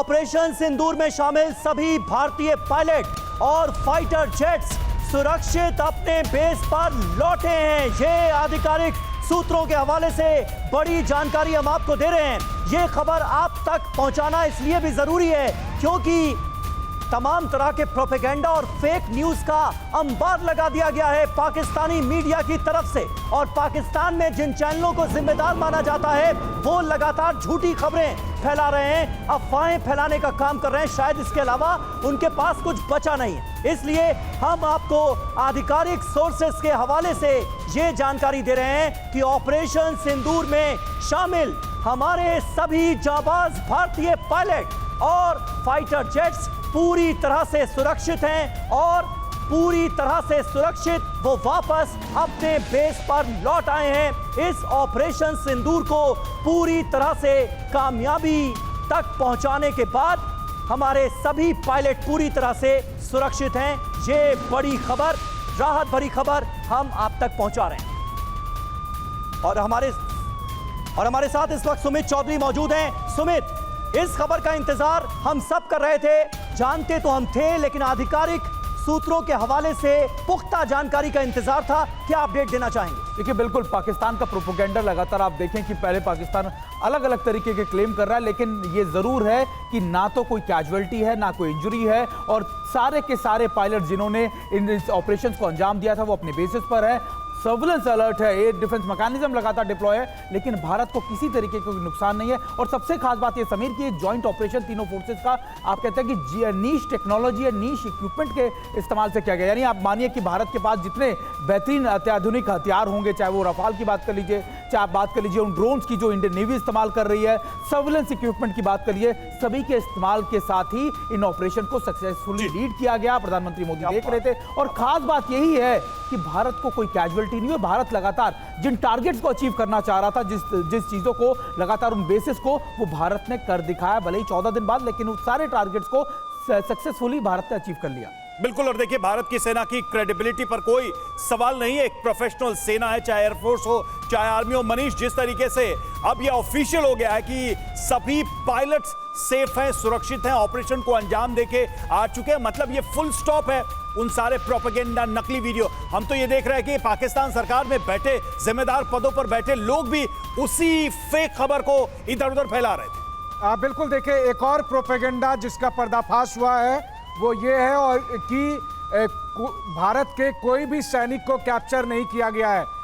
Operation सिंदूर में शामिल सभी भारतीय पायलट और फाइटर जेट्स सुरक्षित अपने बेस पर लौटे हैं। ये आधिकारिक सूत्रों के हवाले से बड़ी जानकारी हम आपको दे रहे हैं। ये खबर आप तक पहुंचाना इसलिए भी जरूरी है क्योंकि तमाम तरह के प्रोपेगेंडा और फेक न्यूज का अंबार लगा दिया गया है पाकिस्तानी मीडिया की तरफ से, और पाकिस्तान में जिन चैनलों को जिम्मेदार माना जाता है वो लगातार झूठी खबरें फैला रहे हैं, अफवाहें फैलाने का काम कर रहे हैं। शायद इसके अलावा उनके पास कुछ बचा नहीं है। इसलिए हम आपको आधिकारिक सोर्सेस के हवाले से ये जानकारी दे रहे हैं कि ऑपरेशन सिंदूर में शामिल हमारे सभी जाबाज भारतीय पायलट और फाइटर जेट्स पूरी तरह से सुरक्षित हैं और पूरी तरह से सुरक्षित वो वापस अपने बेस पर लौट आए हैं। इस ऑपरेशन सिंदूर को पूरी तरह से कामयाबी तक पहुंचाने के बाद हमारे सभी पायलट पूरी तरह से सुरक्षित हैं। ये बड़ी खबर, राहत भरी खबर हम आप तक पहुंचा रहे हैं। और हमारे साथ इस वक्त सुमित चौधरी मौजूद हैं। सुमित, इस खबर का इंतजार हम सब कर रहे थे, जानते तो हम थे, लेकिन आधिकारिक सूत्रों के हवाले से पुख्ता जानकारी का इंतजार था। क्या अपडेट देना चाहेंगे? देखिए, बिल्कुल पाकिस्तान का प्रोपेगेंडा लगातार आप देखें कि पहले पाकिस्तान अलग अलग तरीके के क्लेम कर रहा है, लेकिन ये जरूर है कि ना तो कोई कैजुअल्टी है ना कोई इंजरी है, और सारे के सारे पायलट जिन्होंने इन ऑपरेशन को अंजाम दिया था वो अपने बेसिस पर है। सर्विलेंस अलर्ट है, एयर डिफेंस मैकेनिज्म लगातार डिप्लॉय है, लेकिन भारत को किसी तरीके का नुकसान नहीं है। और सबसे खास बात ये समीर की जॉइंट ऑपरेशन तीनों फोर्सेस का आप कहते हैं कि नीश टेक्नोलॉजी या नीश इक्विपमेंट के इस्तेमाल से किया गया। यानी आप मानिए कि भारत के पास जितने बेहतरीन अत्याधुनिक हथियार होंगे, चाहे वो रफाल की बात कर लीजिए, चाहे आप बात कर लीजिए उन ड्रोन्स की जो इंडियन नेवी इस्तेमाल कर रही है, सर्विलेंस इक्विपमेंट की बात करिए, सभी के इस्तेमाल के साथ ही इन ऑपरेशन को सक्सेसफुली लीड किया गया। प्रधानमंत्री मोदी देख रहे थे, और खास बात यही है कि भारत को कोई कैजुअल्टी नहीं हुई। भारत लगातार जिन टारगेट्स को अचीव करना चाह रहा था, जिस चीजों को लगातार उन बेसिस को वो भारत ने कर दिखाया, भले ही 14 दिन बाद, लेकिन उस सारे टारगेट्स को सक्सेसफुली भारत ने अचीव कर लिया। बिल्कुल। और देखिए, भारत की सेना की क्रेडिबिलिटी पर कोई सवाल नहीं है। एक प्रोफेशनल सेना है, चाहे एयरफोर्स हो चाहे आर्मी हो। मनीष, जिस तरीके से अब यह ऑफिशियल हो गया है कि सभी पायलट्स सेफ हैं, सुरक्षित हैं, ऑपरेशन को अंजाम देके आ चुके हैं, मतलब ये फुल स्टॉप है उन सारे प्रोपेगेंडा, नकली वीडियो। हम तो ये देख रहे हैं कि पाकिस्तान सरकार में बैठे जिम्मेदार पदों पर बैठे लोग भी उसी फेक खबर को इधर उधर फैला रहे थे। बिल्कुल। देखिए, एक और प्रोपेगेंडा जिसका पर्दाफाश हुआ है वो ये है और कि भारत के कोई भी सैनिक को कैप्चर नहीं किया गया है।